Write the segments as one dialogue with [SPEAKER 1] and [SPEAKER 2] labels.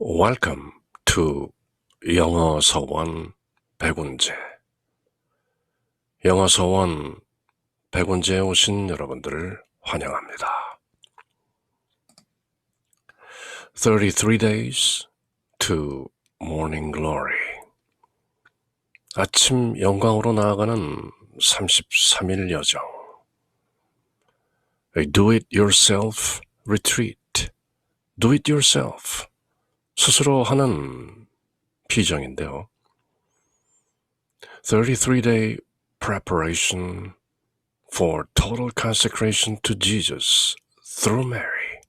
[SPEAKER 1] Welcome to 영어 서원 백운재. 영어 서원 백운재에 오신 여러분들을 환영합니다. 33 days to morning glory. 아침 영광으로 나아가는 33일 여정. A do-it-yourself retreat. Do-it-yourself. 스스로 하는 피정인데요. 33-day preparation for total consecration to Jesus through Mary.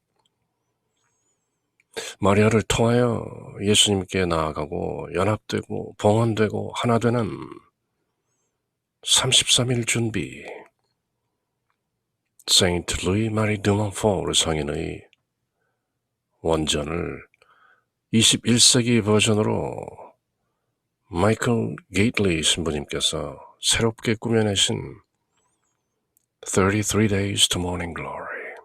[SPEAKER 1] 마리아를 통하여 예수님께 나아가고 연합되고 봉헌되고 하나 되는 33일 준비. Saint Louis Marie de Montfort 성인의 원전을 21세기 버전으로 마이클 게이틀리 신부님께서 새롭게 꾸며내신 33 days to morning glory.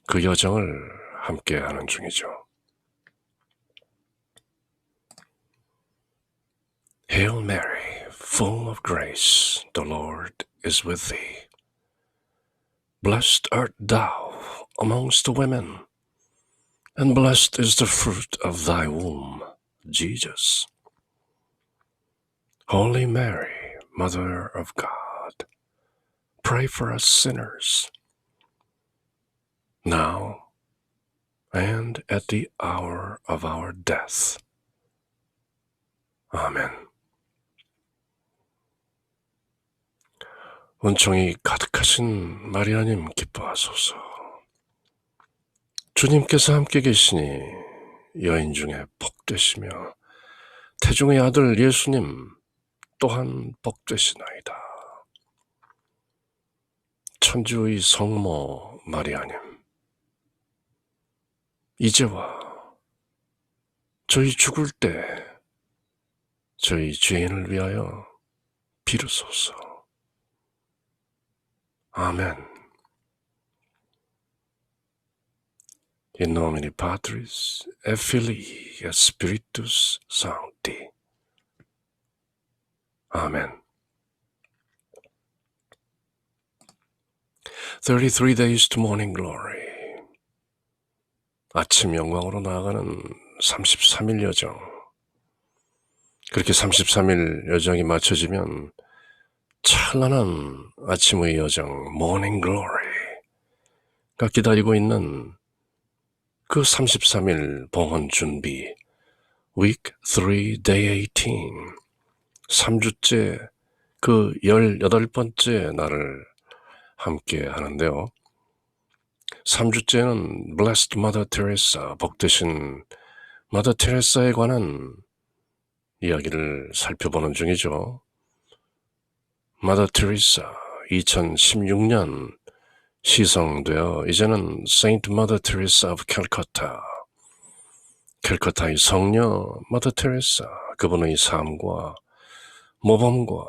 [SPEAKER 1] 그 여정을 함께 하는 중이죠. Hail Mary, full of grace, the Lord is with thee. Blessed art thou amongst the women, and blessed is the fruit of thy womb, Jesus. Holy Mary, Mother of God, pray for us sinners, now and at the hour of our death. 아멘. 은총이 가득하신 마리아님 기뻐하소서. 주님께서 함께 계시니 여인 중에 복되시며 태중의 아들 예수님 또한 복되시나이다. 천주의 성모 마리아님, 이제와 저희 죽을 때 저희 죄인을 위하여 비르소서. 아멘. In nomine Patris et Filii et Spiritus Sancti. 아멘. 33 days to morning glory. 아침 영광으로 나아가는 33일 여정. 그렇게 33일 여정이 마쳐지면 찬란한 아침의 여정, morning glory가 기다리고 있는 그 33일 봉헌 준비, week 3, day 18, 3주째 그 18번째 날을 함께 하는데요. 3주째는 Blessed Mother Teresa, 복되신 Mother Teresa에 관한 이야기를 살펴보는 중이죠. Mother Teresa, 2016년 시성되어 이제는 Saint Mother Teresa of Calcutta, 캘커타의 성녀 Mother Teresa, 그분의 삶과 모범과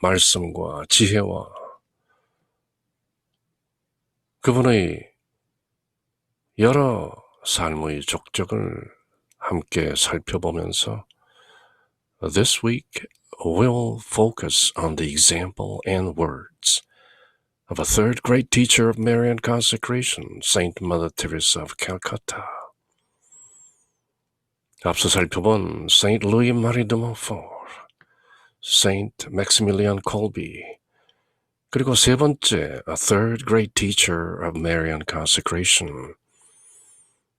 [SPEAKER 1] 말씀과 지혜와 그분의 여러 삶의 족적을 함께 살펴보면서 This week we'll focus on the example and words of a third great teacher of Marian consecration, Saint Mother Teresa of Calcutta. 앞서 살펴본 Saint Louis Marie de Montfort, Saint Maximilian Kolbe, 그리고 세 번째, a third great teacher of Marian consecration,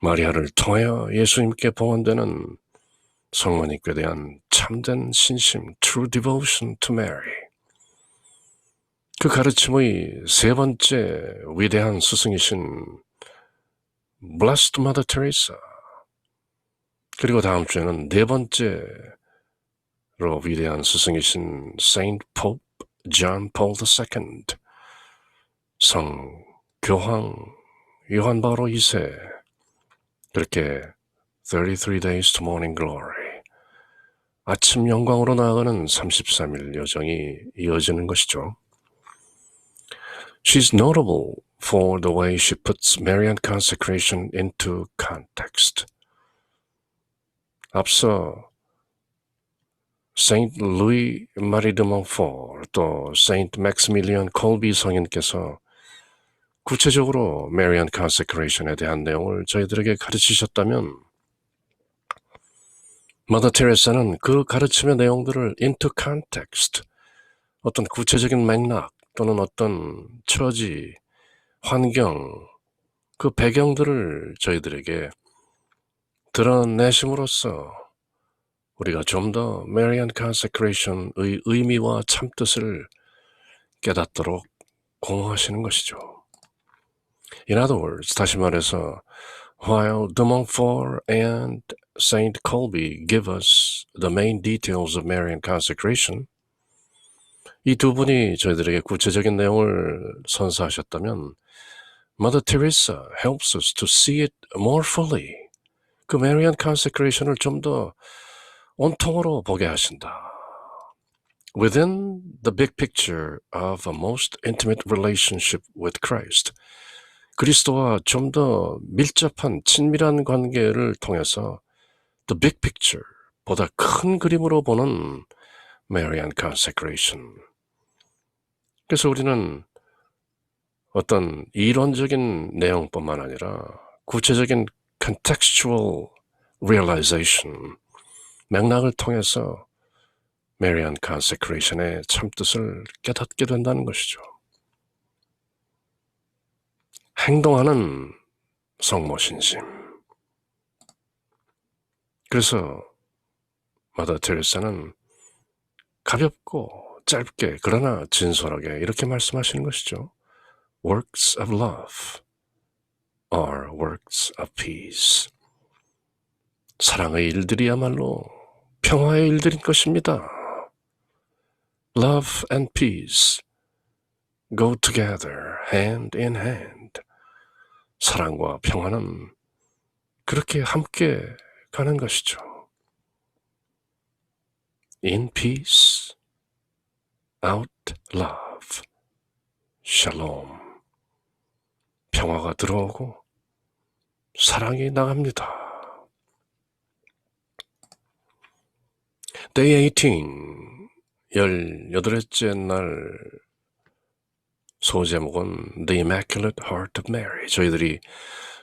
[SPEAKER 1] 마리아를 통하여 예수님께 봉헌되는 성모님께 대한 참된 신심, true devotion to Mary. 그 가르침의 세 번째 위대한 스승이신 Blessed Mother Teresa, 그리고 다음 주에는 네 번째로 위대한 스승이신 Saint Pope John Paul II, 성 교황 요한 바오로 2세, 그렇게 33 days to morning glory, 아침 영광으로 나아가는 33일 여정이 이어지는 것이죠. She's notable for the way she puts Marian consecration into context. 앞서 Saint Louis Marie de Montfort 또 Saint Maximilian Kolbe 성인께서 구체적으로 Marian consecration에 대한 내용을 저희들에게 가르치셨다면 Mother Teresa는 그 가르침의 내용들을 into context, 어떤 구체적인 맥락 또는 어떤 처지, 환경, 그 배경들을 저희들에게 드러내심으로써 우리가 좀 더 Marian consecration의 의미와 참뜻을 깨닫도록 공허하시는 것이죠. In other words, 다시 말해서 while de Montfort and Saint Colby give us the main details of Marian consecration, 이 두 분이 저희들에게 구체적인 내용을 선사하셨다면 Mother Teresa helps us to see it more fully. 그 Marian consecration을 좀 더 온통으로 보게 하신다. Within the big picture of a most intimate relationship with Christ, 그리스도와 좀 더 밀접한 친밀한 관계를 통해서 the big picture, 보다 큰 그림으로 보는 Marian consecration. 그래서 우리는 어떤 이론적인 내용뿐만 아니라 구체적인 contextual realization, 맥락을 통해서 Marian consecration의 참뜻을 깨닫게 된다는 것이죠. 행동하는 성모신심. 그래서 마더 테레사는 가볍고 짧게 그러나 진솔하게 이렇게 말씀하시는 것이죠. Works of love are works of peace. 사랑의 일들이야말로 평화의 일들인 것입니다. Love and peace go together, hand in hand. 사랑과 평화는 그렇게 함께 가는 것이죠. In peace, out love, shalom. 평화가 들어오고 사랑이 나갑니다. Day 18, 18째 날 소제목은 The Immaculate Heart of Mary. 저희들이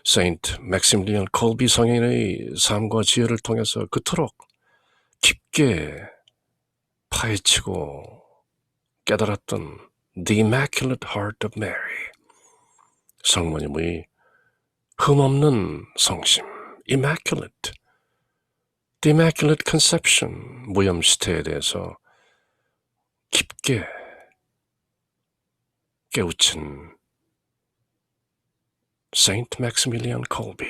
[SPEAKER 1] Saint Maximilian Kolbe 성인의 삶과 지혜를 통해서 그토록 깊게 파헤치고 깨달았던 The Immaculate Heart of Mary. 성모님의 흠없는 성심, Immaculate. The Immaculate Conception, 무염시태에 대해서 깊게 깨우친 Saint Maximilian Kolbe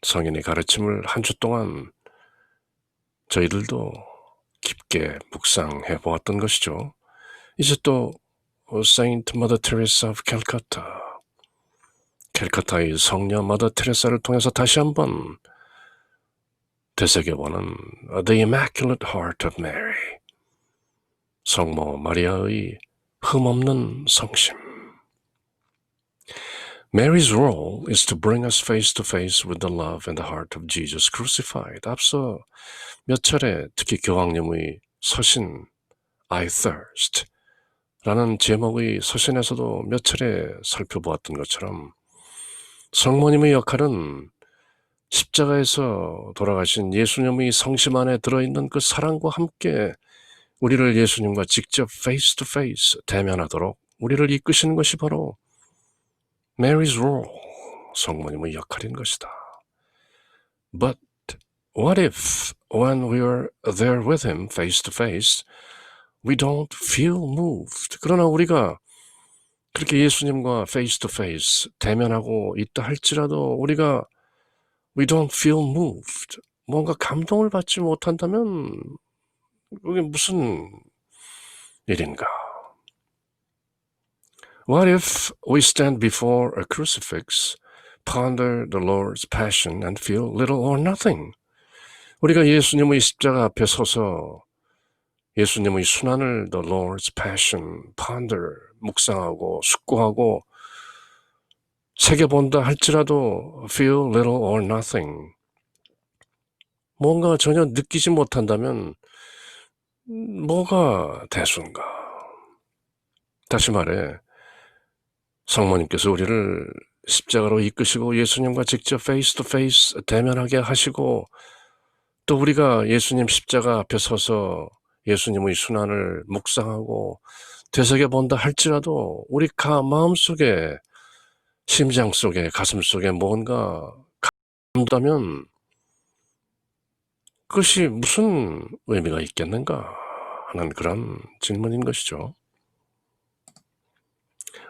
[SPEAKER 1] 성인의 가르침을 한 주 동안 저희들도 깊게 묵상해 보았던 것이죠. 이제 또 Saint Mother Teresa of Calcutta, 캘커타의 성녀 마더 테레사를 통해서 다시 한번 되새겨보는 The Immaculate Heart of Mary, 성모 마리아의 흠없는 성심. Mary's role is to bring us face to face with the love and the heart of Jesus crucified. 앞서 몇 차례 특히 교황님의 서신 I thirst 라는 제목의 서신에서도 몇 차례 살펴보았던 것처럼 성모님의 역할은 십자가에서 돌아가신 예수님의 성심 안에 들어있는 그 사랑과 함께 우리를 예수님과 직접 face to face 대면하도록 우리를 이끄시는 것이 바로 Mary's role, 성모님의 역할인 것이다. But what if when we're there with him face to face, we don't feel moved? 그러나 우리가 그렇게 예수님과 face to face 대면하고 있다 할지라도 우리가 we don't feel moved, 뭔가 감동을 받지 못한다면 그게 무슨 일인가? What if we stand before a crucifix, ponder the Lord's passion and feel little or nothing? 우리가 예수님의 십자가 앞에 서서 예수님의 순환을 the Lord's passion, ponder, 묵상하고 숙고하고 새겨본다 할지라도 feel little or nothing. 뭔가 전혀 느끼지 못한다면 뭐가 대수인가? 다시 말해, 성모님께서 우리를 십자가로 이끄시고 예수님과 직접 페이스 투 페이스 대면하게 하시고 또 우리가 예수님 십자가 앞에 서서 예수님의 순환을 묵상하고 되새겨본다 할지라도 우리 마음속에 심장 속에 가슴 속에 뭔가 감다면 그것이 무슨 의미가 있겠는가 하는 그런 질문인 것이죠.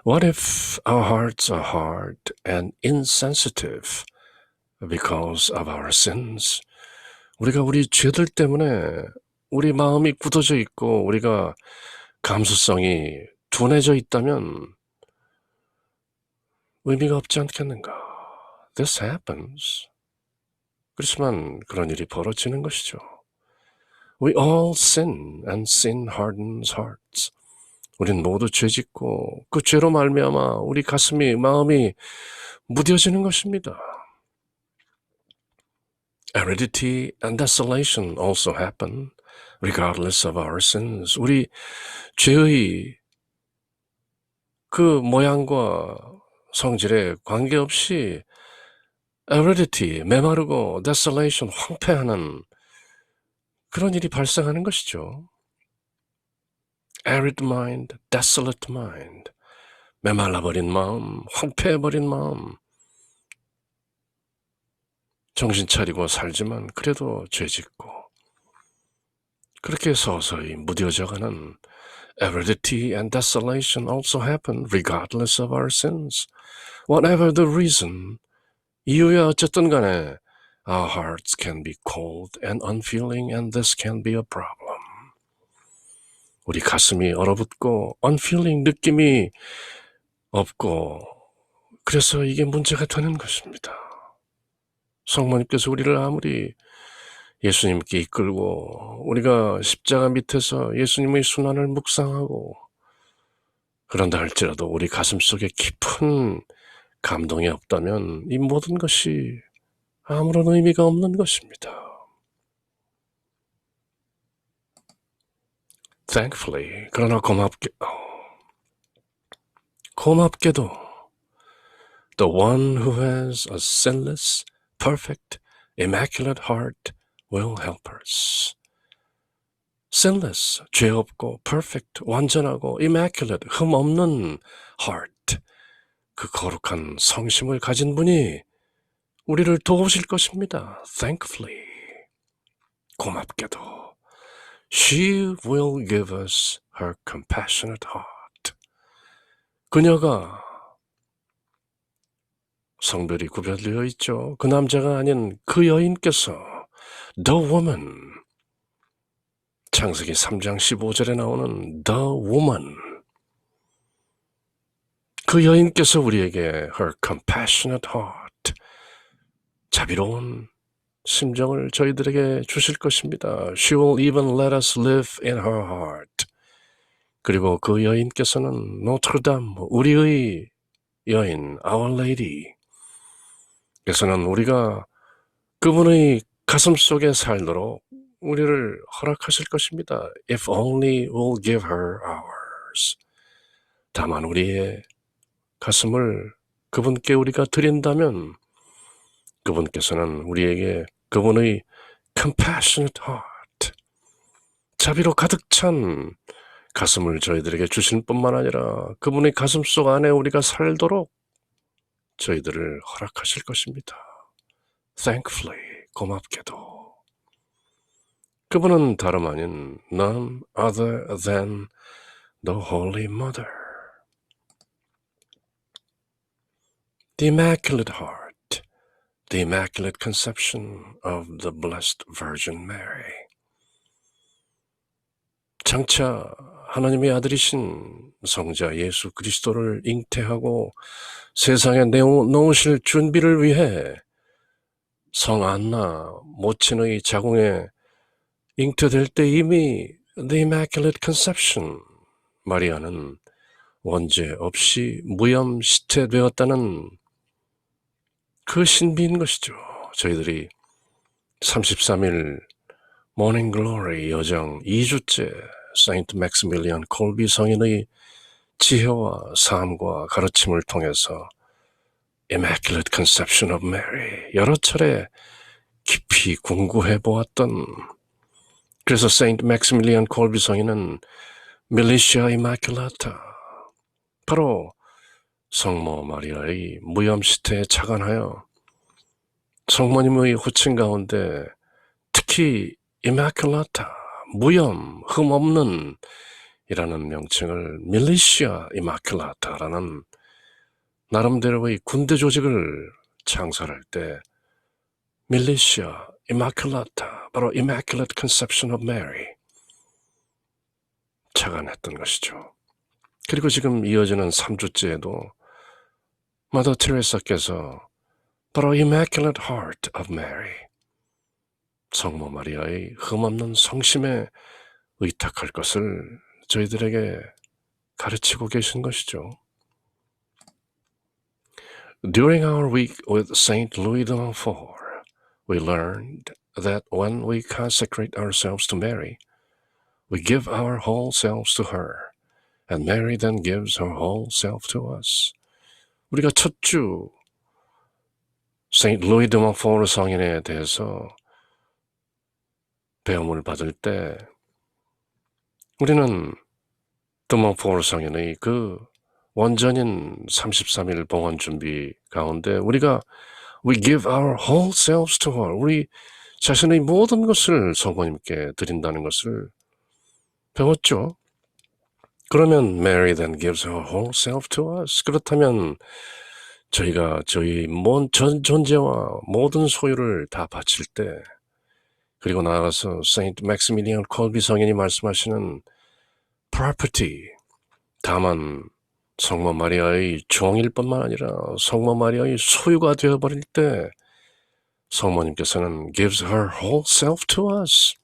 [SPEAKER 1] What if our hearts are hard and insensitive because of our sins? 우리가 우리 죄들 때문에 우리 마음이 굳어져 있고 우리가 감수성이 둔해져 있다면 의미가 없지 않겠는가? This happens. 그렇지만 그런 일이 벌어지는 것이죠. We all sin and sin hardens hearts. 우린 모두 죄짓고 그 죄로 말미암아 우리 마음이 무뎌지는 것입니다. Aridity and desolation also happen regardless of our sins. 우리 죄의 그 모양과 성질에 관계없이 aridity, 메마르고 desolation, 황폐하는 그런 일이 발생하는 것이죠. arid mind, desolate mind, 메말라버린 마음, 황폐해버린 마음, 정신 차리고 살지만 그래도 죄짓고 그렇게 서서히 무뎌져가는 aridity and desolation also happen regardless of our sins. Whatever the reason, 이유야 어쨌든 간에 our hearts can be cold and unfeeling and this can be a problem. 우리 가슴이 얼어붙고 unfeeling 느낌이 없고 그래서 이게 문제가 되는 것입니다. 성모님께서 우리를 아무리 예수님께 이끌고 우리가 십자가 밑에서 예수님의 순환을 묵상하고 그런다 할지라도 우리 가슴속에 깊은 감동이 없다면 이 모든 것이 아무런 의미가 없는 것입니다. Thankfully, 그러나 고맙게도 the one who has a sinless, perfect, immaculate heart will help us. sinless, 죄 없고 perfect, 완전하고 immaculate, 흠 없는 heart, 그 거룩한 성심을 가진 분이 우리를 도우실 것입니다. Thankfully, 고맙게도 She will give us her compassionate heart. 그녀가 성별이 구별되어 있죠. 그 남자가 아닌 그 여인께서 The woman, 창세기 3장 15절에 나오는 The woman, 그 여인께서 우리에게 her compassionate heart, 자비로운 심정을 저희들에게 주실 것입니다. She will even let us live in her heart. 그리고 그 여인께서는 노트르담, 우리의 여인, Our Lady, 그래서는 우리가 그분의 가슴 속에 살도록 우리를 허락하실 것입니다. If only we'll give her ours. 다만 우리의 가슴을 그분께 우리가 드린다면 그분께서는 우리에게 그분의 compassionate heart, 자비로 가득 찬 가슴을 저희들에게 주실 뿐만 아니라 그분의 가슴 속 안에 우리가 살도록 저희들을 허락하실 것입니다. Thankfully, 고맙게도. 그분은 다름 아닌 none other than the Holy Mother. The Immaculate Heart, the Immaculate Conception of the Blessed Virgin Mary. 장차 하나님의 아들이신 성자 예수 그리스도를 잉태하고 세상에 내놓으실 준비를 위해 성 안나 모친의 자궁에 잉태될 때 이미 The Immaculate Conception, 마리아는 원죄 없이 무염시태되었다는 그 신비인 것이죠. 저희들이 33일 모닝 글로리 여정 2주째 세인트 맥시밀리안 콜비 성인의 지혜와 삶과 가르침을 통해서 Immaculate Conception of Mary 여러 차례 깊이 궁구해 보았던, 그래서 세인트 맥시밀리안 콜비 성인은 밀리시아 이마큘라타, 바로 성모 마리아의 무염시태에 착안하여 성모님의 호칭 가운데 특히 이마큘라타, 무염, 흠없는 이라는 명칭을 밀리시아 이마큘라타라는 나름대로의 군대 조직을 창설할 때 밀리시아 이마큘라타, 바로 Immaculate Conception of Mary 착안했던 것이죠. 그리고 지금 이어지는 3주째에도 마더 테레사께서 바로 Immaculate Heart of Mary, 성모 마리아의 흠없는 성심에 의탁할 것을 저희들에게 가르치고 계신 것이죠. During our week with Saint Louis de Montfort, we learned that when we consecrate ourselves to Mary, we give our whole selves to her, and Mary then gives her whole self to us. 우리가 첫 주 세인트 루이 드 몬포르 성인에 대해서 배움을 받을 때 우리는 드 몬포르 성인의 그 원전인 33일 봉헌 준비 가운데 우리가 We give our whole selves to her, 우리 자신의 모든 것을 성모님께 드린다는 것을 배웠죠. 그러면 Mary then gives her whole self to us. 그렇다면 저희가 저희 전 존재와 모든 소유를 다 바칠 때, 그리고 나아가서 세인트 맥시밀리안 콜비 성인이 말씀하시는 property, 다만 성모 마리아의 종일 뿐만 아니라 성모 마리아의 소유가 되어버릴 때 성모님께서는 gives her whole self to us,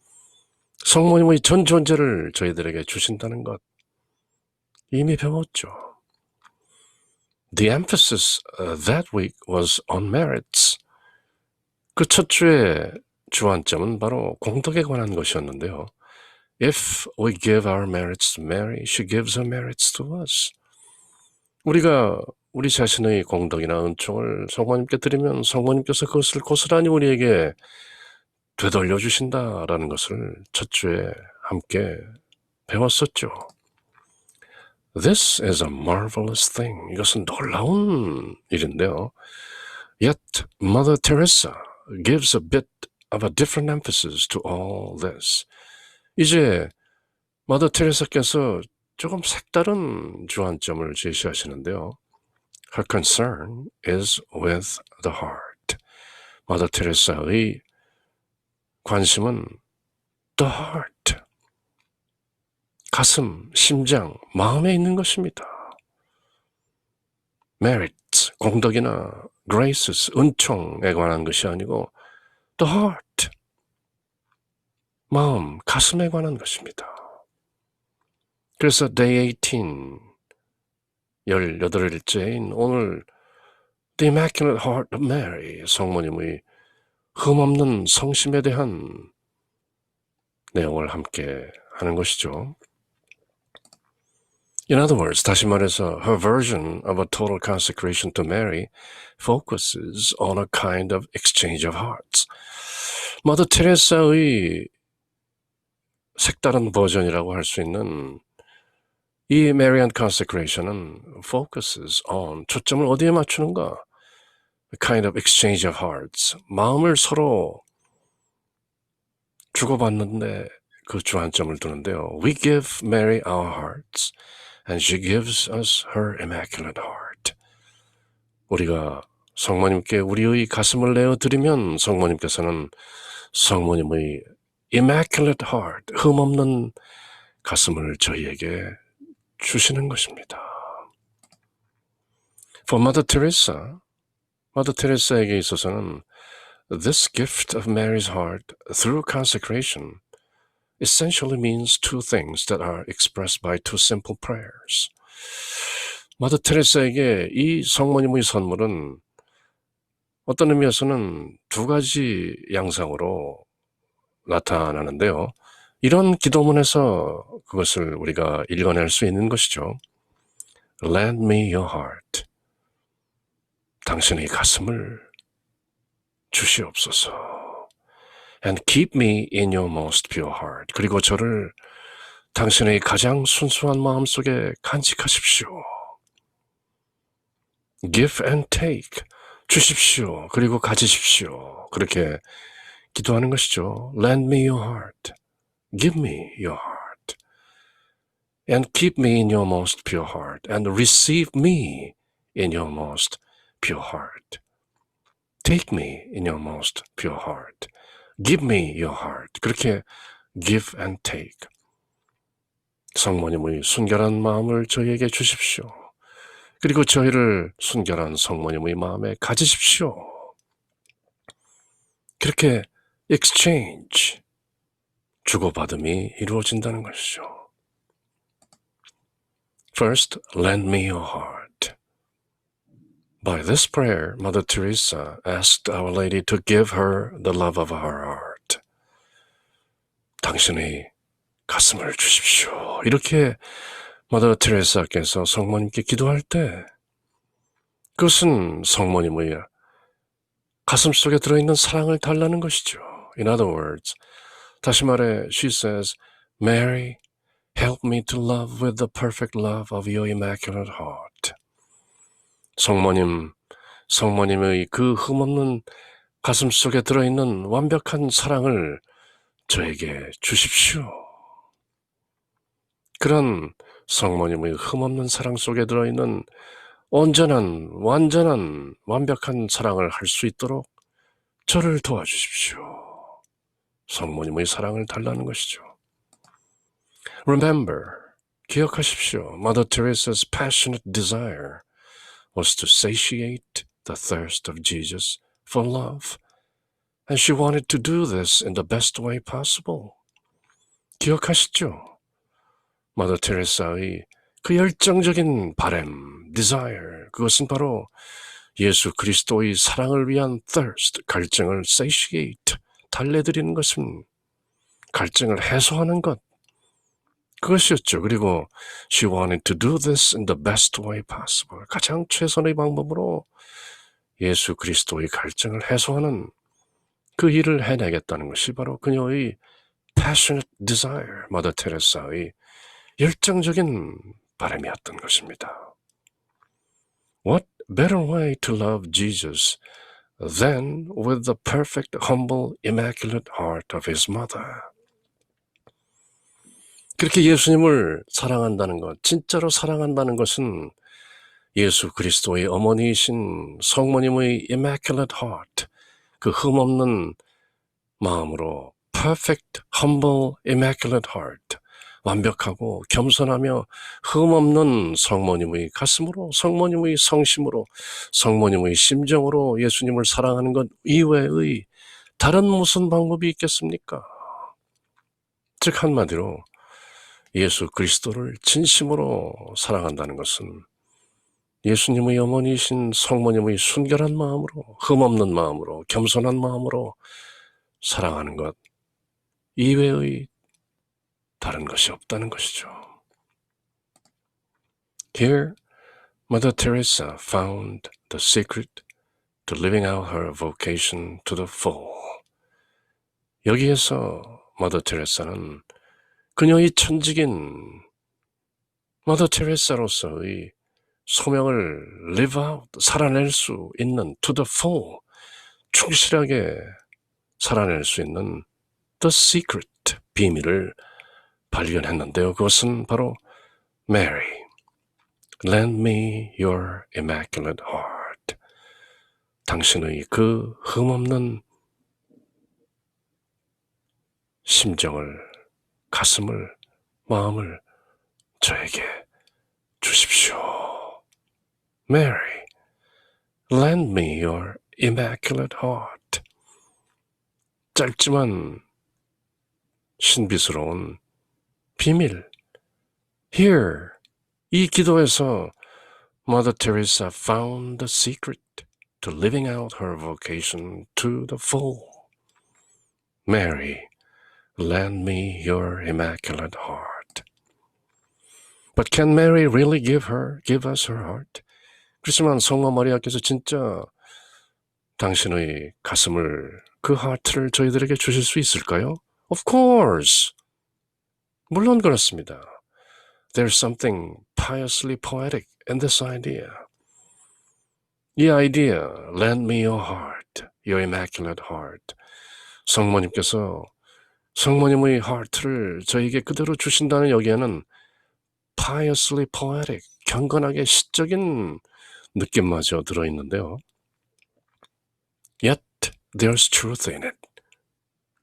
[SPEAKER 1] 성모님의 전 존재를 저희들에게 주신다는 것 이미 배웠죠. The emphasis that week was on merits. 그 첫 주의 주안점은 바로 공덕에 관한 것이었는데요. If we give our merits to Mary, she gives her merits to us. 우리가 우리 자신의 공덕이나 은총을 성모님께 드리면 성모님께서 그것을 고스란히 우리에게 되돌려 주신다라는 것을 첫 주에 함께 배웠었죠. This is a marvelous thing. 이것은 놀라운 일인데요. Yet Mother Teresa gives a bit of a different emphasis to all this. 이제 마더 테레사께서 조금 색다른 주안점을 제시하시는데요. Her concern is with the heart. 마더 테레사의 관심은 the heart, 가슴, 심장, 마음에 있는 것입니다. merits, 공덕이나 graces, 은총에 관한 것이 아니고 the heart, 마음, 가슴에 관한 것입니다. 그래서 day 18, 18일째인 오늘 The Immaculate Heart of Mary, 성모님의 흠없는 성심에 대한 내용을 함께 하는 것이죠. In other words, 다시 말해서 her version of a total consecration to Mary focuses on a kind of exchange of hearts. 마더 테레사의 색다른 버전이라고 할 수 있는 이 Marian consecration은 focuses on, 초점을 어디에 맞추는가? A kind of exchange of hearts. 마음을 서로 주고받는데 그 주안점을 두는데요. We give Mary our hearts and she gives us her immaculate heart. 우리가 성모님께 우리의 가슴을 내어드리면 성모님께서는 성모님의 immaculate heart, 흠없는 가슴을 저희에게 주시는 것입니다. For Mother Teresa, 마더 테레사에게 있어서는 this gift of Mary's heart through consecration essentially means two things that are expressed by two simple prayers. 마더 테레사에게 이 성모님의 선물은 어떤 의미에서는 두 가지 양상으로 나타나는데요. 이런 기도문에서 그것을 우리가 읽어낼 수 있는 것이죠. Lend me your heart. 당신의 가슴을 주시옵소서. And keep me in your most pure heart. 그리고 저를 당신의 가장 순수한 마음 속에 간직하십시오. Give and take. 주십시오. 그리고 가지십시오. 그렇게 기도하는 것이죠. Lend me your heart. Give me your heart. And keep me in your most pure heart. And receive me in your most pure heart. Take me in your most pure heart. Give me your heart. 그렇게 give and take. 성모님의 순결한 마음을 저희에게 주십시오. 그리고 저희를 순결한 성모님의 마음에 가지십시오. 그렇게 exchange, 주고받음이 이루어진다는 것이죠. First, lend me your heart. By this prayer, Mother Teresa asked Our Lady to give her the love of her heart. 당신의 가슴을 주십시오. 이렇게 마더 테레사께서 성모님께 기도할 때 그것은 성모님의 가슴 속에 들어있는 사랑을 달라는 것이죠. In other words, 다시 말해, she says, Mary, help me to love with the perfect love of your immaculate heart. 성모님의 그 흠없는 가슴 속에 들어있는 완벽한 사랑을 저에게 주십시오. 그런 성모님의 흠없는 사랑 속에 들어있는 온전한, 완전한, 완벽한 사랑을 할 수 있도록 저를 도와주십시오. 성모님의 사랑을 달라는 것이죠. Remember, 기억하십시오. Mother Teresa's passionate desire was to satiate the thirst of Jesus for love, and she wanted to do this in the best way possible. 기억하시죠? 마더 테레사의 그 열정적인 바람, desire, 그것은 바로 예수 그리스도의 사랑을 위한 thirst, 갈증을 satiate, 달래드리는 것은 갈증을 해소하는 것, 그것이었죠. 그리고 she wanted to do this in the best way possible. 가장 최선의 방법으로 예수 그리스도의 갈증을 해소하는 그 일을 해내겠다는 것이 바로 그녀의 passionate desire, 마더 테레사의 열정적인 바람이었던 것입니다. What better way to love Jesus than with the perfect, humble, immaculate heart of his mother? 그렇게 예수님을 사랑한다는 것, 진짜로 사랑한다는 것은 예수 그리스도의 어머니이신 성모님의 immaculate heart, 그 흠없는 마음으로 perfect, humble, immaculate heart, 완벽하고 겸손하며 흠없는 성모님의 가슴으로, 성모님의 성심으로, 성모님의 심정으로 예수님을 사랑하는 것 이외의 다른 무슨 방법이 있겠습니까? 즉 한마디로 예수 그리스도를 진심으로 사랑한다는 것은 예수님의 어머니이신 성모님의 순결한 마음으로, 흠없는 마음으로, 겸손한 마음으로 사랑하는 것 이외의 다른 것이 없다는 것이죠. Here, Mother Teresa found the secret to living out her vocation to the full. 여기에서 Mother Teresa는 그녀의 천직인 Mother Teresa로서의 소명을 live out, 살아낼 수 있는 to the full, 충실하게 살아낼 수 있는 the secret, 비밀을 발견했는데요. 그것은 바로 Mary, lend me your immaculate heart. 당신의 그 흠없는 심정을, 가슴을, 마음을 저에게 주십시오. Mary, lend me your immaculate heart. 짧지만 신비스러운 비밀. Here, 이 기도에서 Mother Teresa found the secret. to living out her vocation to the full. Mary, lend me your immaculate heart. But can Mary really give us her heart? 그렇지만 성모 마리아께서 진짜 당신의 가슴을, 그 하트를 저희들에게 주실 수 있을까요? Of course. 물론 그렇습니다. There's something piously poetic in this idea. 이 아이디어, lend me your heart, your immaculate heart. 성모님께서 성모님의 하트를 저에게 그대로 주신다는 여기에는 piously poetic, 경건하게 시적인 느낌마저 들어있는데요. Yet there's truth in it.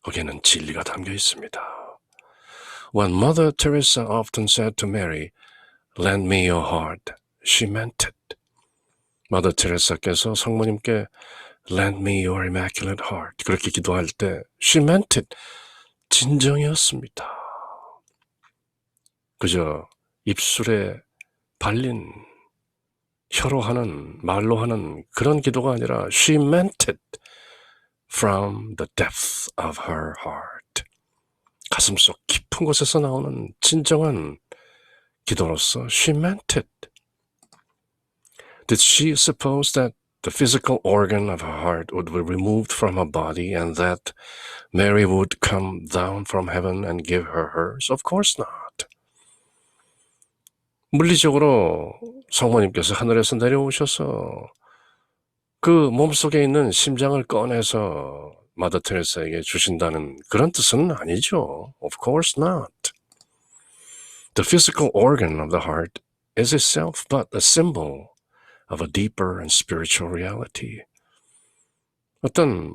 [SPEAKER 1] 거기에는 진리가 담겨 있습니다. When Mother Teresa often said to Mary, lend me your heart, she meant it. 마더 테레사께서 성모님께 lend me your immaculate heart 그렇게 기도할 때 she meant it. 진정이었습니다. 그저 입술에 발린 혀로 하는, 말로 하는 그런 기도가 아니라 she meant it from the depth of her heart. 가슴속 깊은 곳에서 나오는 진정한 기도로서 she meant it. Did she suppose that the physical organ of her heart would be removed from her body and that Mary would come down from heaven and give her hers? Of course not. 물리적으로 성모님께서 하늘에서 내려오셔서 그 몸속에 있는 심장을 꺼내서 마더 테레사에게 주신다는 그런 뜻은 아니죠. Of course not. The physical organ of the heart is itself but a symbol of a deeper and spiritual reality. 어떤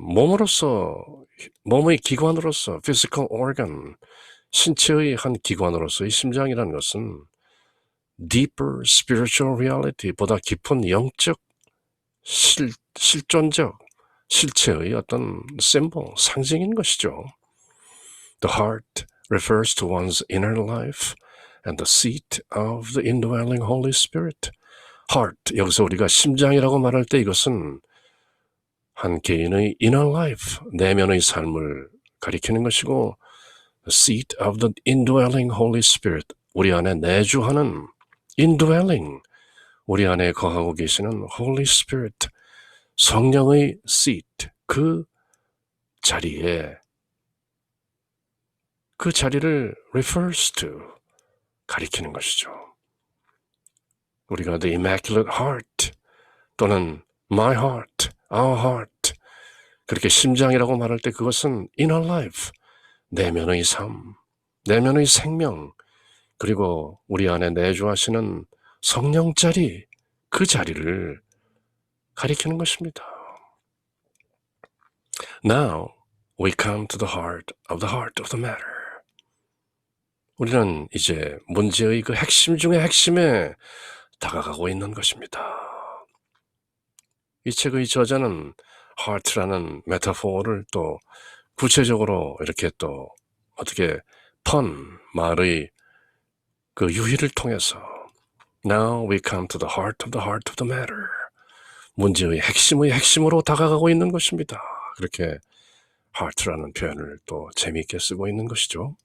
[SPEAKER 1] 몸의 기관으로서 physical organ, 신체의 한 기관으로서 이 심장이라는 것은 deeper spiritual reality, 보다 깊은 영적, 실존적, 실체의 어떤 symbol, 상징인 것이죠. The heart refers to one's inner life and the seat of the indwelling Holy Spirit. heart, 여기서 우리가 심장이라고 말할 때 이것은 한 개인의 inner life, 내면의 삶을 가리키는 것이고 the seat of the indwelling Holy Spirit, 우리 안에 내주하는 indwelling, 우리 안에 거하고 계시는 Holy Spirit, 성령의 seat, 그 자리를 refers to, 가리키는 것이죠. 우리가 the immaculate heart 또는 my heart, our heart 그렇게 심장이라고 말할 때 그것은 inner life, 내면의 삶, 내면의 생명, 그리고 우리 안에 내주하시는 성령 자리, 그 자리를 가리키는 것입니다. Now we come to the heart of the matter. 우리는 이제 문제의 그 핵심 중에 핵심에 다가가고 있는 것입니다. 이 책의 저자는 heart라는 메타포를 또 구체적으로 이렇게 또 어떻게 말의 그 유희를 통해서 Now we come to the heart of the matter. 문제의 핵심의 핵심으로 다가가고 있는 것입니다. 그렇게 heart라는 표현을 또 재미있게 쓰고 있는 것이죠.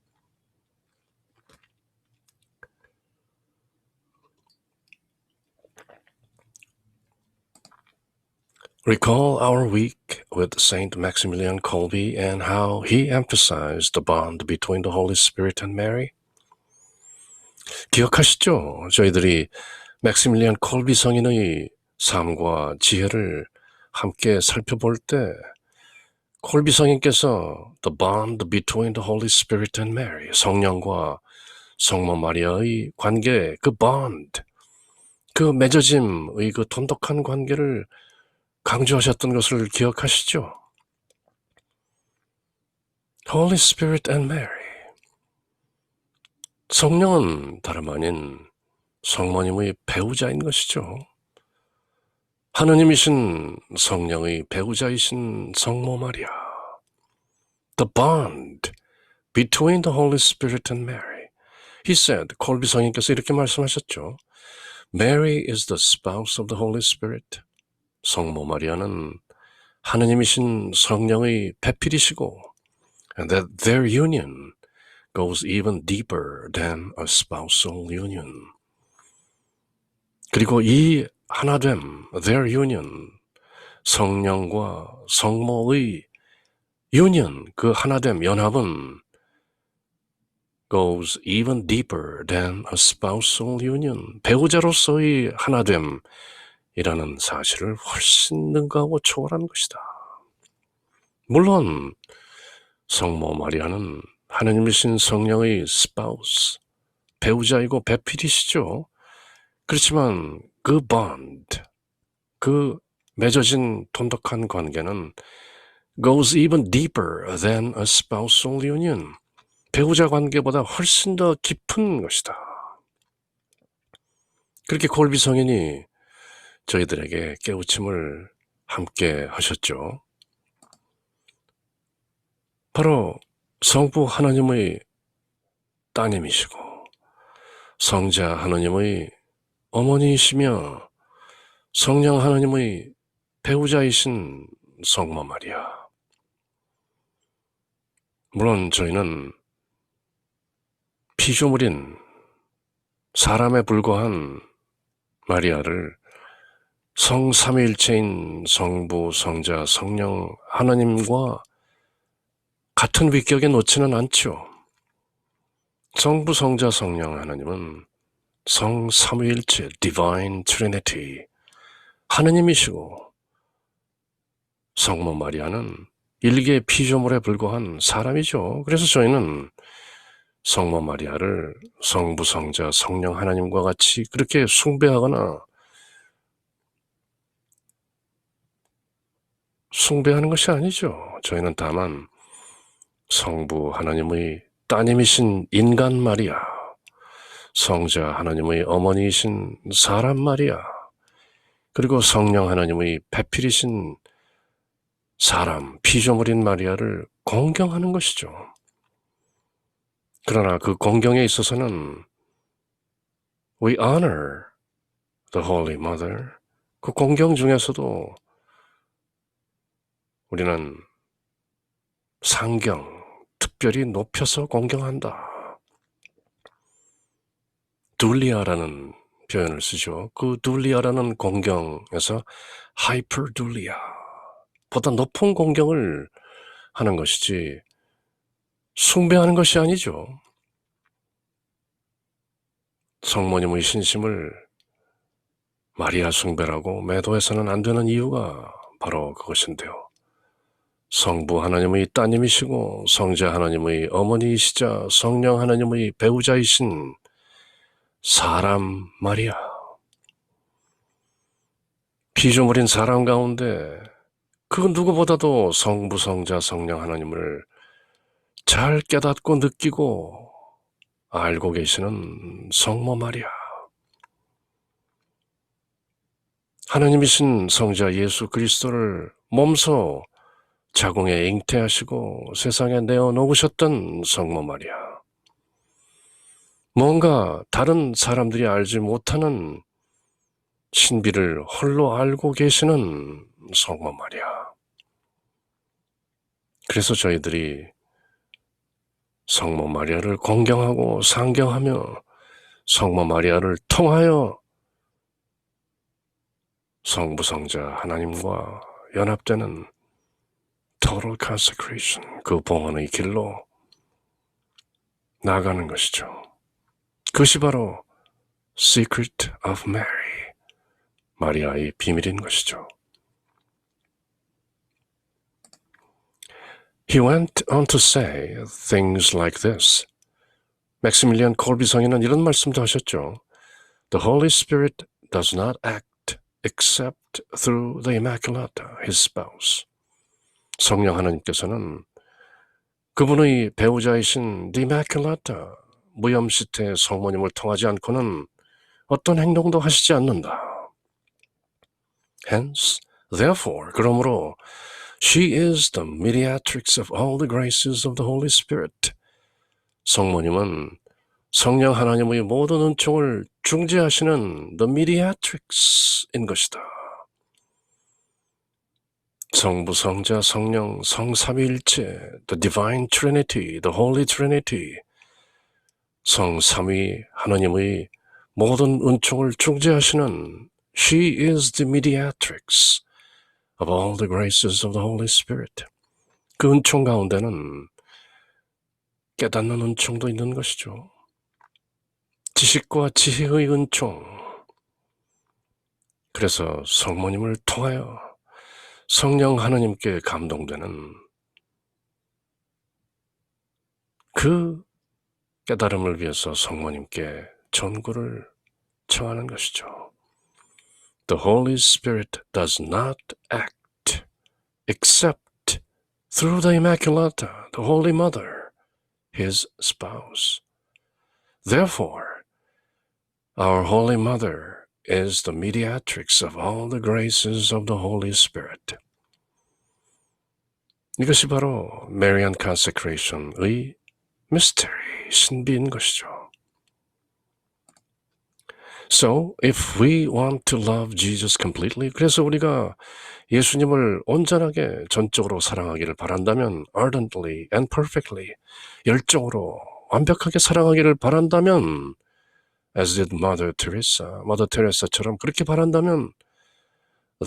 [SPEAKER 1] Recall our week with Saint Maximilian Kolbe and how he emphasized the bond between the Holy Spirit and Mary. 기억하시죠? 저희들이 맥시밀리안 콜비 성인의 삶과 지혜를 함께 살펴볼 때 콜비 성인께서 the bond between the Holy Spirit and Mary, 성령과 성모 마리아의 관계, 그 bond, 그 맺어짐의 그 돈독한 관계를 강조하셨던 것을 기억하시죠? Holy Spirit and Mary. 성령은 다름 아닌 성모님의 배우자인 것이죠. 하느님이신 성령의 배우자이신 성모 마리아. The bond between the Holy Spirit and Mary. He said, 콜비 성인께서 이렇게 말씀하셨죠. Mary is the spouse of the Holy Spirit. 성모 마리아는 하느님이신 성령의 배필이시고 and that their union goes even deeper than a spousal union. 그리고 이 하나됨, their union, 성령과 성모의 union, 그 하나됨, 연합은 goes even deeper than a spousal union, 배우자로서의 하나됨이라는 사실을 훨씬 능가하고 초월한 것이다. 물론 성모 마리아는 하느님이신 성령의 spouse, 배우자이고 배필이시죠. 그렇지만 그 bond, 그 맺어진 돈독한 관계는 goes even deeper than a spousal union, 배우자 관계보다 훨씬 더 깊은 것이다. 그렇게 콜비 성인이 저희들에게 깨우침을 함께 하셨죠. 바로 성부 하나님의 따님이시고 성자 하나님의 어머니이시며 성령 하나님의 배우자이신 성모 마리아. 물론 저희는 피조물인 사람에 불과한 마리아를 성삼위일체인 성부, 성자, 성령 하나님과 같은 위격에 놓지는 않죠. 성부, 성자, 성령 하나님은 성삼위일체, Divine Trinity, 하느님이시고 성모 마리아는 일개 피조물에 불과한 사람이죠. 그래서 저희는 성모 마리아를 성부, 성자, 성령 하나님과 같이 그렇게 숭배하거나 숭배하는 것이 아니죠. 저희는 다만 성부 하나님의 따님이신 인간 마리아, 성자 하나님의 어머니이신 사람 마리아, 그리고 성령 하나님의 배필이신 사람, 피조물인 마리아를 공경하는 것이죠. 그러나 그 공경에 있어서는 we honor the Holy Mother. 그 공경 중에서도 우리는 상경, 특별히 높여서 공경한다. 둘리아라는 표현을 쓰죠. 그 둘리아라는 공경에서 하이퍼둘리아, 보다 높은 공경을 하는 것이지 숭배하는 것이 아니죠. 성모님의 신심을 마리아 숭배라고 매도해서는 안 되는 이유가 바로 그것인데요. 성부 하나님의 따님이시고 성자 하나님의 어머니이시자 성령 하나님의 배우자이신 사람 마리아, 피조물인 사람 가운데 그 누구보다도 성부, 성자, 성령 하나님을 잘 깨닫고 느끼고 알고 계시는 성모 마리아, 하나님이신 성자 예수 그리스도를 몸소 자궁에 잉태하시고 세상에 내어놓으셨던 성모 마리아, 뭔가 다른 사람들이 알지 못하는 신비를 홀로 알고 계시는 성모 마리아. 그래서 저희들이 성모 마리아를 공경하고 상경하며 성모 마리아를 통하여 성부, 성자 하나님과 연합되는 total consecration, 그 봉헌의 길로 나가는 것이죠. 그것이 바로 Secret of Mary, 마리아의 비밀인 것이죠. He went on to say things like this. 맥시밀리안 콜비 성인은 이런 말씀도 하셨죠. The Holy Spirit does not act except through the Immaculata, his spouse. 성령 하나님께서는 그분의 배우자이신 the Immaculata, 무염시태 성모님을 통하지 않고는 어떤 행동도 하시지 않는다. Hence, therefore, 그러므로 She is the mediatrix of all the graces of the Holy Spirit. 성모님은 성령 하나님의 모든 은총을 중재하시는 the mediatrix인 것이다. 성부, 성자, 성령, 성삼위일체, the divine trinity, the holy trinity, 성삼위 하나님의 모든 은총을 중재하시는 She is the mediatrix of all the graces of the Holy Spirit. 그 은총 가운데는 깨닫는 은총도 있는 것이죠. 지식과 지혜의 은총. 그래서 성모님을 통하여 성령 하나님께 감동되는 그 깨달음을 위해서 성모님께 전구를 청하는 것이죠. The Holy Spirit does not act except through the Immaculata, the Holy Mother, his spouse. Therefore, our Holy Mother is the mediatrix of all the graces of the Holy Spirit. 이것이 바로 Marian Consecration의 mystery, 신비인 것이죠. So, if we want to love Jesus completely, 그래서 우리가 예수님을 온전하게 전적으로 사랑하기를 바란다면, ardently and perfectly, 열정으로 완벽하게 사랑하기를 바란다면, as did Mother Teresa처럼 그렇게 바란다면,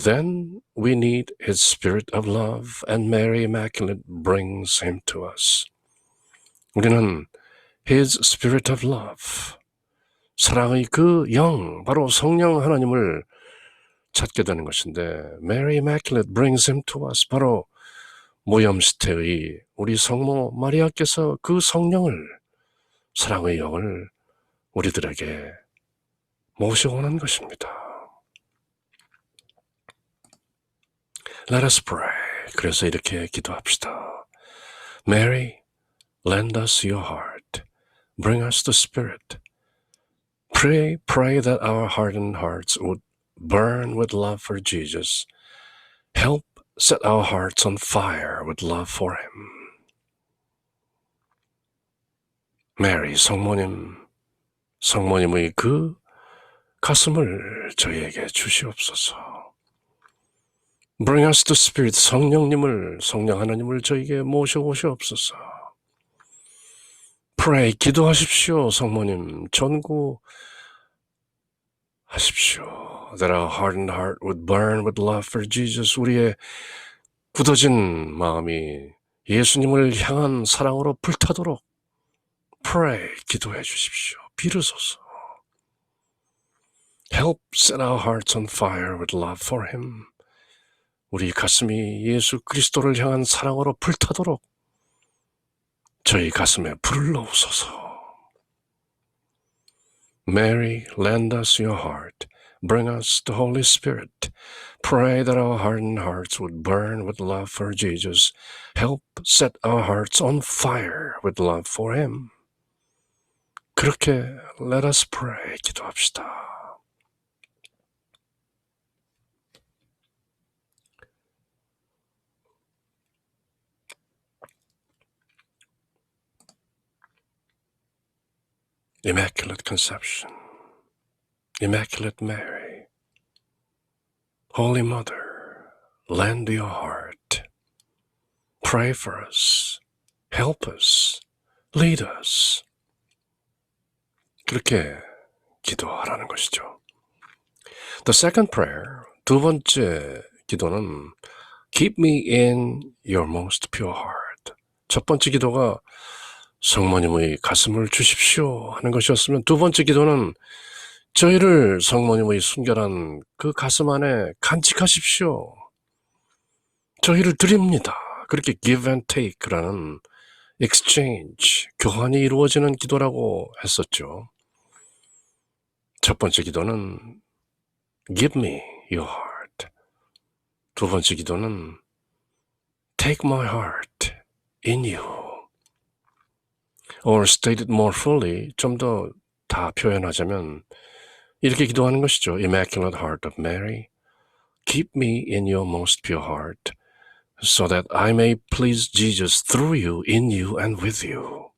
[SPEAKER 1] then we need His Spirit of love, and Mary Immaculate brings Him to us. 우리는 His Spirit of love, 사랑의 그 영, 바로 성령 하나님을 찾게 되는 것인데 Mary Immaculate brings him to us. 바로 모염시태의 우리 성모 마리아께서 그 성령을, 사랑의 영을 우리들에게 모셔오는 것입니다. Let us pray. 그래서 이렇게 기도합시다. Mary, lend us your heart. Bring us the Spirit. Pray that our hardened hearts would burn with love for Jesus. Help set our hearts on fire with love for Him. Mary, 성모님의 그 가슴을 저희에게 주시옵소서. Bring us the Spirit, 성령 하나님을 저희에게 모셔오시옵소서. Pray, 기도하십시오, 성모님. 전구하십시오. That our hardened heart would burn with love for Jesus. 우리의 굳어진 마음이 예수님을 향한 사랑으로 불타도록 Pray, 기도해 주십시오. 비르소서. Help set our hearts on fire with love for Him. 우리 가슴이 예수 그리스도를 향한 사랑으로 불타도록 저희 가슴에 불을 넣으소서. Mary, lend us your heart. Bring us the Holy Spirit. Pray that our hardened hearts would burn with love for Jesus. Help set our hearts on fire with love for Him. 그렇게 let us pray, 기도합시다. Immaculate Conception, Immaculate Mary, Holy Mother, lend your heart. Pray for us, help us, lead us. 그렇게 기도하라는 것이죠. The second prayer, 두 번째 기도는 Keep me in your most pure heart. 첫 번째 기도가 성모님의 가슴을 주십시오 하는 것이었으면 두 번째 기도는 저희를 성모님의 순결한 그 가슴 안에 간직하십시오. 저희를 드립니다. 그렇게 give and take라는 exchange, 교환이 이루어지는 기도라고 했었죠. 첫 번째 기도는 give me your heart. 두 번째 기도는 take my heart in you. Or stated more fully, 좀 더 다 표현하자면 이렇게 기도하는 것이죠. Immaculate Heart of Mary, keep me in your most pure heart, so that I may please Jesus through you, in you, and with you.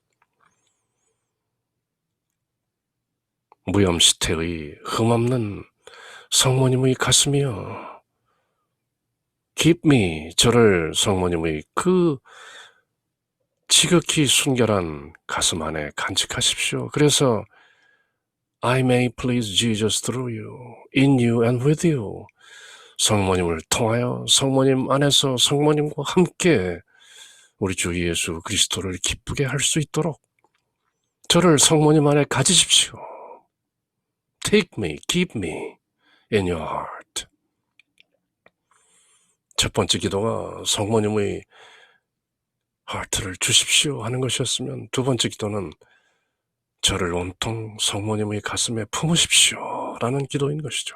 [SPEAKER 1] 무염시태의 흠없는 성모님의 가슴이여, keep me, 저를 성모님의 그 지극히 순결한 가슴 안에 간직하십시오. 그래서 I may please Jesus through you, in you and with you. 성모님을 통하여 성모님 안에서 성모님과 함께 우리 주 예수 그리스도를 기쁘게 할 수 있도록 저를 성모님 안에 가지십시오. Take me, keep me in your heart. 첫 번째 기도가 성모님의 하트를 주십시오 하는 것이었으면 두 번째 기도는 저를 온통 성모님의 가슴에 품으십시오 라는 기도인 것이죠.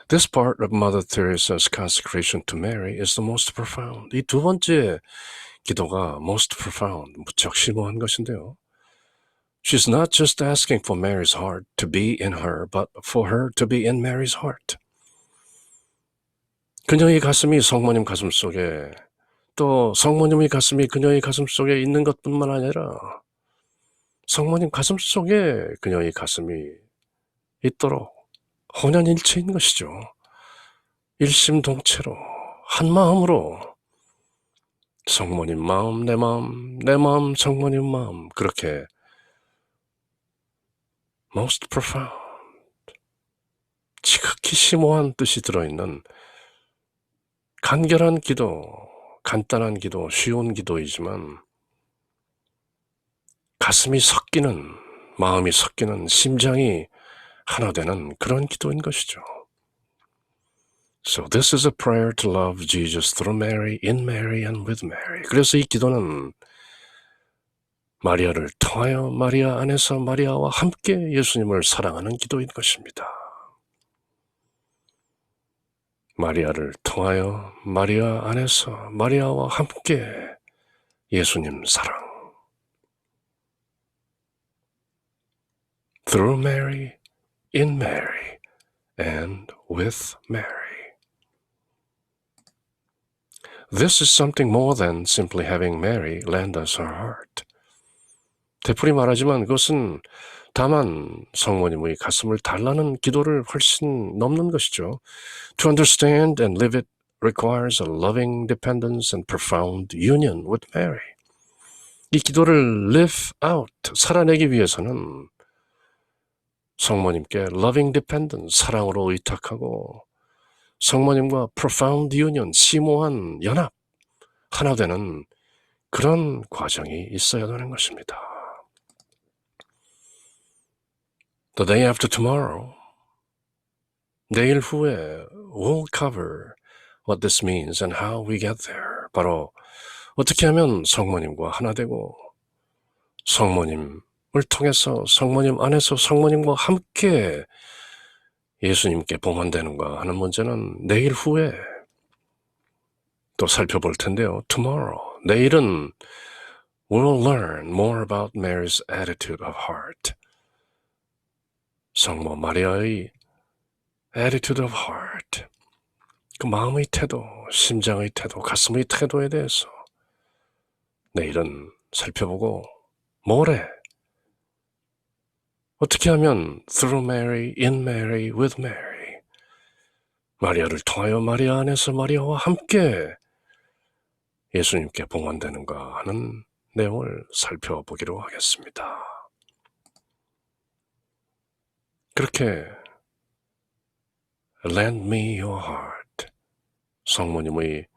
[SPEAKER 1] This part of Mother Teresa's consecration to Mary is the most profound. 이 두 번째 기도가 most profound, 무척 심오한 것인데요. She's not just asking for Mary's heart to be in her, but for her to be in Mary's heart. 그녀의 가슴이 성모님 가슴 속에 또 성모님의 가슴이 그녀의 가슴 속에 있는 것뿐만 아니라 성모님 가슴 속에 그녀의 가슴이 있도록 혼연일체인 것이죠. 일심동체로 한 마음으로 성모님 마음, 내 마음, 성모님 마음 그렇게 most profound 지극히 심오한 뜻이 들어있는 간결한 기도, 간단한 기도, 쉬운 기도이지만 가슴이 섞이는, 마음이 섞이는, 심장이 하나 되는 그런 기도인 것이죠. So this is a prayer to love Jesus through Mary, in Mary and with Mary. 그래서 이 기도는 마리아를 통하여 마리아 안에서 마리아와 함께 예수님을 사랑하는 기도인 것입니다. 마리아를 통하여 마리아 안에서 마리아와 함께 예수님 사랑. Through Mary, in Mary, and with Mary. This is something more than simply having Mary lend us her heart. 되풀이 말하지만 그것은 다만 성모님의 가슴을 달라는 기도를 훨씬 넘는 것이죠. To understand and live it requires a loving dependence and profound union with Mary. 이 기도를 live out, 살아내기 위해서는 성모님께 loving dependence, 사랑으로 의탁하고 성모님과 profound union, 심오한 연합, 하나 되는 그런 과정이 있어야 하는 것입니다. The day after tomorrow, 내일 후에 will cover what this means and how we get there. 바로 어떻게 하면 성모님과 하나 되고 성모님을 통해서 성모님 안에서 성모님과 함께 예수님께 봉헌되는가 하는 문제는 내일 후에 또 살펴볼 텐데요. Tomorrow, 내일은 we'll learn more about Mary's attitude of heart. 성모 마리아의 attitude of heart, 그 마음의 태도, 심장의 태도, 가슴의 태도에 대해서 내일은 살펴보고 모레 어떻게 하면 through Mary, in Mary, with Mary 마리아를 통하여 마리아 안에서 마리아와 함께 예수님께 봉헌되는가 하는 내용을 살펴보기로 하겠습니다. 그렇게 lend me your heart, 성모님의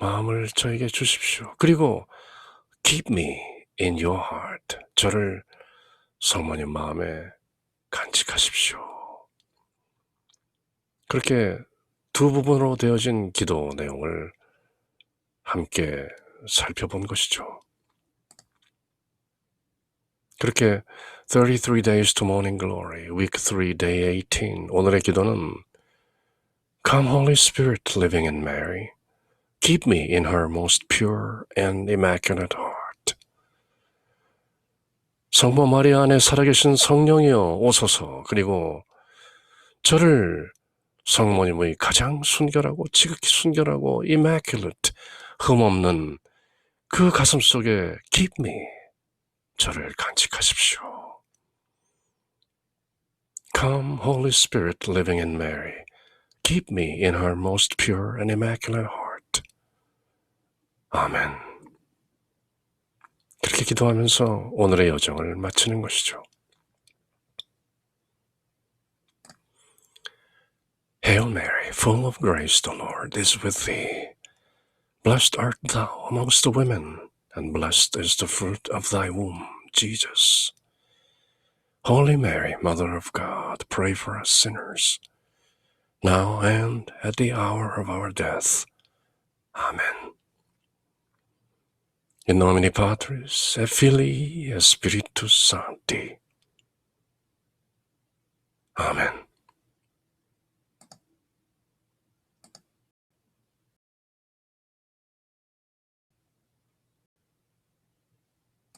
[SPEAKER 1] 마음을 저에게 주십시오. 그리고 keep me in your heart, 저를 성모님 마음에 간직하십시오. 그렇게 두 부분으로 되어진 기도 내용을 함께 살펴본 것이죠. 그렇게 33 Days to Morning Glory, Week 3, Day 18, 오늘의 기도는 Come Holy Spirit living in Mary, keep me in her most pure and immaculate heart. 성모 마리아 안에 살아계신 성령이여 오소서. 그리고 저를 성모님의 가장 순결하고 지극히 순결하고 immaculate, 흠없는 그 가슴 속에 keep me, 저를 간직하십시오. Come, Holy Spirit living in Mary, keep me in her most pure and immaculate heart. 아멘. 그렇게 기도하면서 오늘의 여정을 마치는 것이죠. Hail Mary, full of grace, the Lord is with thee. Blessed art thou amongst the women, and blessed is the fruit of thy womb, Jesus. Holy Mary, Mother of God, pray for us sinners, now and at the hour of our death. Amen. In nomine Patris, et Filii, et Spiritus Sancti. Amen.